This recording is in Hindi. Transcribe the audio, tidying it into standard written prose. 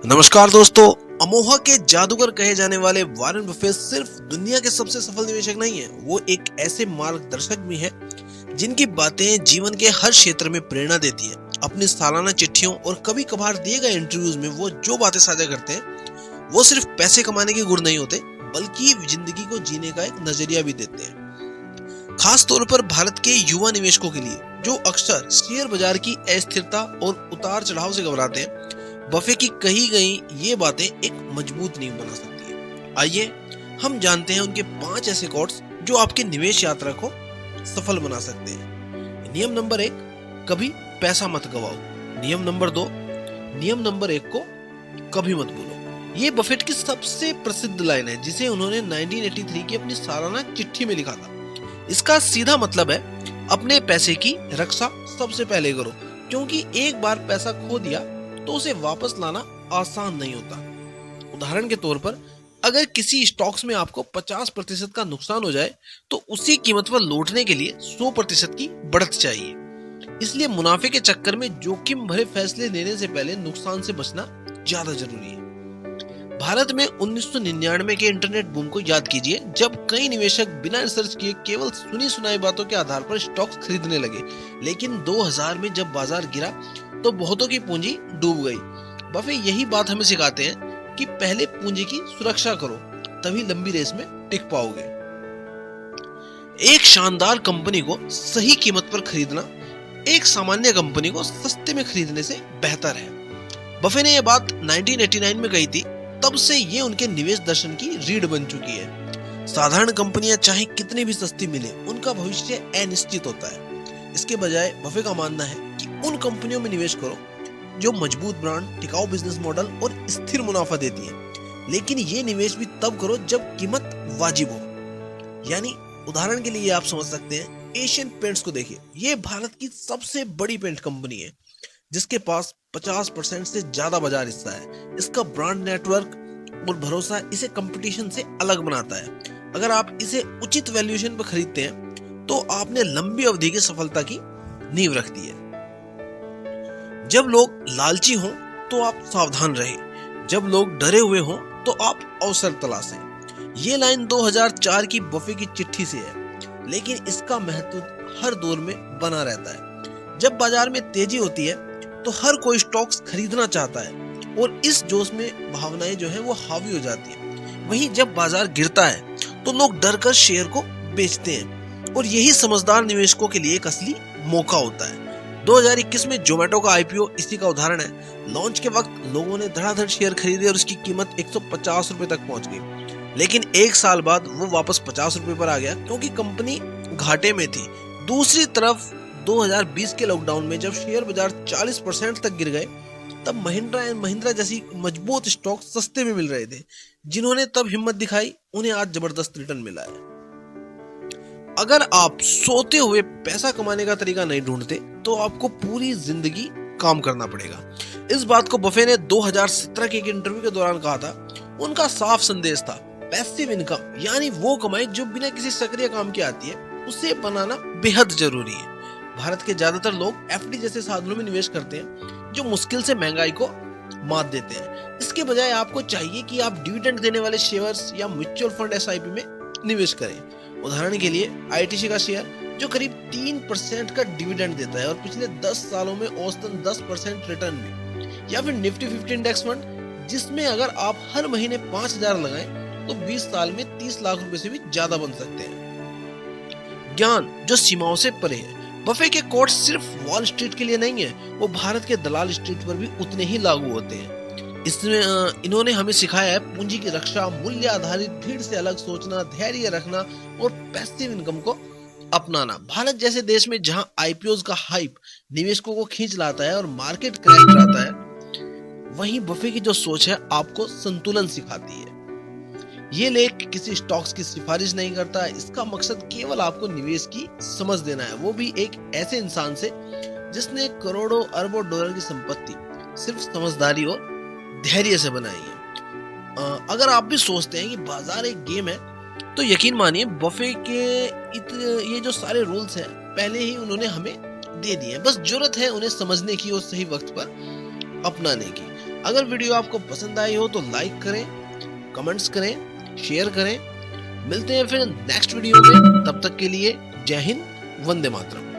नमस्कार दोस्तों। अमोहा के जादूगर कहे जाने वाले वॉरेन बफेट सिर्फ दुनिया के सबसे सफल निवेशक नहीं है, वो एक ऐसे मार्गदर्शक भी हैं जिनकी बातें जीवन के हर क्षेत्र में प्रेरणा देती है। अपनी सालाना चिट्ठियों और कभी कभार दिए गए इंटरव्यूज में वो जो बातें साझा करते हैं वो सिर्फ पैसे कमाने के गुर नहीं होते, बल्कि जिंदगी को जीने का एक नजरिया भी देते हैं। खास तौर पर भारत के युवा निवेशकों के लिए जो अक्सर शेयर बाजार की अस्थिरता और उतार चढ़ाव से घबराते हैं, बफे की कही गई ये बातें एक मजबूत नींव बना सकती है। आइए हम जानते हैं उनके 5 ऐसे कोट्स जो आपकी निवेश यात्रा को सफल बना सकते हैं। नियम नंबर 1, कभी पैसा मत गवाओ। नियम नंबर 2, नियम नंबर 1 को कभी मत भूलो। ये बफेट की सबसे प्रसिद्ध लाइन है जिसे उन्होंने 1983 की अपनी सालाना चिट्ठी में लिखा था। इसका सीधा मतलब है अपने पैसे की रक्षा सबसे पहले करो, क्योंकि एक बार पैसा खो दिया तो उसे वापस लाना आसान नहीं होता। उदाहरण के तौर पर अगर किसी स्टॉक्स में आपको 50% का नुकसान हो जाए तो उसी कीमत पर लौटने के लिए 100% की बढ़त चाहिए। इसलिए मुनाफे के चक्कर में जोखिम भरे फैसले लेने से पहले नुकसान से बचना ज्यादा जरूरी है। भारत में 1999 के इंटरनेट बूम को याद कीजिए, जब कई निवेशक बिना रिसर्च किए केवल सुनी सुनाई बातों के आधार पर स्टॉक्स खरीदने लगे। लेकिन 2000 में जब बाजार गिरा तो बहुतों की पूंजी डूब गई। बफे यही बात हमें सिखाते हैं कि पहले पूंजी की सुरक्षा करो, तभी लंबी रेस में टिक पाओगे। एक शानदार कंपनी को सही कीमत पर खरीदना एक सामान्य कंपनी को सस्ते में खरीदने से बेहतर है। बफे ने यह बात 1989 में कही थी, तब से ये उनके निवेश दर्शन की रीढ़ बन चुकी है। साधारण कंपनियां चाहे कितनी भी सस्ती मिले, उनका भविष्य अनिश्चित होता है। इसके बजाय बफे का मानना है कि उन कंपनियों में निवेश करो जो मजबूत ब्रांड, टिकाऊ बिजनेस मॉडल और स्थिर मुनाफा देती है। लेकिन ये निवेश भी तब करो जब कीमत वाजिब हो। यानी उदाहरण के लिए आप समझ सकते हैं, एशियन पेंट्स को देखिए। ये भारत की सबसे बड़ी पेंट कंपनी है जिसके पास 50% से ज्यादा बाजार हिस्सा है। इसका ब्रांड नेटवर्क और भरोसा इसे कंपटीशन से अलग बनाता है। अगर आप इसे उचित वैल्यूएशन पर खरीदते हैं तो आपने लंबी अवधि की सफलता की नींव रख दी है। जब लोग लालची हों तो आप सावधान रहें, जब लोग डरे हुए हों तो आप अवसर तलाशें। ये लाइन 2004 की बफे की चिट्ठी से है, लेकिन इसका महत्व हर दौर में बना रहता है। जब बाजार में तेजी होती है तो हर कोई स्टॉक्स खरीदना चाहता है और इस जोश में भावनाएं जो है वो हावी हो जाती है। वहीं जब बाजार गिरता है तो लोग डर कर शेयर को बेचते हैं, और यही समझदार निवेशकों के लिए एक असली मौका होता है। 2021 में जोमेटो का आईपीओ इसी का उदाहरण है। लॉन्च के वक्त लोगों ने धड़ाधड़ शेयर खरीदे और उसकी कीमत 150 रुपए तक पहुंच गई। लेकिन एक साल बाद वो वापस 50 रुपए पर आ गया, क्योंकि कंपनी घाटे में थी। दूसरी तरफ 2020 के लॉकडाउन में जब शेयर बाजार 40% तक गिर गए, तब महिंद्रा एंड महिंद्रा जैसी मजबूत स्टॉक सस्ते में मिल रहे थे। जिन्होंने तब हिम्मत दिखाई, उन्हें आज जबरदस्त रिटर्न मिला है। अगर आप सोते हुए पैसा कमाने का तरीका नहीं ढूंढते तो आपको पूरी जिंदगी काम करना पड़ेगा। इस बात को बफे ने 2017 के एक इंटरव्यू के दौरान कहा था। उनका साफ संदेश था, पैसिव इनकम यानी वो कमाई जो बिना किसी सक्रिय काम के आती है, उसे बनाना बेहद जरूरी है। भारत के ज्यादातर लोग एफडी जैसे साधनों में निवेश करते हैं जो मुश्किल से महंगाई को मात देते हैं। इसके बजाय आपको चाहिए कि आप डिविडेंड देने वाले शेयर्स या म्यूचुअल फंड एसआईपी में निवेश करें। उदाहरण के लिए आईटीसी का शेयर जो करीब 3% का डिविडेंड देता है और पिछले 10 सालों में औसतन 10% रिटर्न भी, या फिर निफ्टी 50 इंडेक्स फंड जिसमें अगर आप हर महीने 5000 लगाएं तो 20 साल में 30 लाख रुपए से भी ज्यादा बन सकते हैं। ज्ञान जो सीमाओं से परे है। बफे के कोट्स सिर्फ वॉल स्ट्रीट के लिए नहीं है, वो भारत के दलाल स्ट्रीट पर भी उतने ही लागू होते हैं। इसमें इन्होंने हमें सिखाया है पूंजी की रक्षा, मूल्य आधारित, भीड़ से अलग सोचना, धैर्य रखना और पैसिव इनकम को अपनाना। भारत जैसे देश में जहां आईपीओज का हाइप निवेशकों को खींच लाता है और मार्केट क्रैश कराता है, वहीं बफे की जो सोच है आपको संतुलन सिखाती है। ये लेख किसी स्टॉक्स की सिफारिश नहीं करता। इसका मकसद केवल आपको निवेश की समझ देना है, वो भी एक ऐसे इंसान से जिसने करोड़ों अरबों डॉलर की संपत्ति सिर्फ समझदारी और धैर्य से बनाई है। अगर आप भी सोचते हैं कि बाजार एक गेम है, तो यकीन मानिए बफे के ये जो सारे रूल्स हैं पहले ही उन्होंने हमें दे दिए हैं। बस जरूरत है उन्हें समझने की और सही वक्त पर अपनाने की। अगर वीडियो आपको पसंद आई हो तो लाइक करें, कमेंट्स करें, शेयर करें। मिलते हैं फिर नेक्स्ट वीडियो में, तब तक के लिए जय हिंद, वंदे मातरम।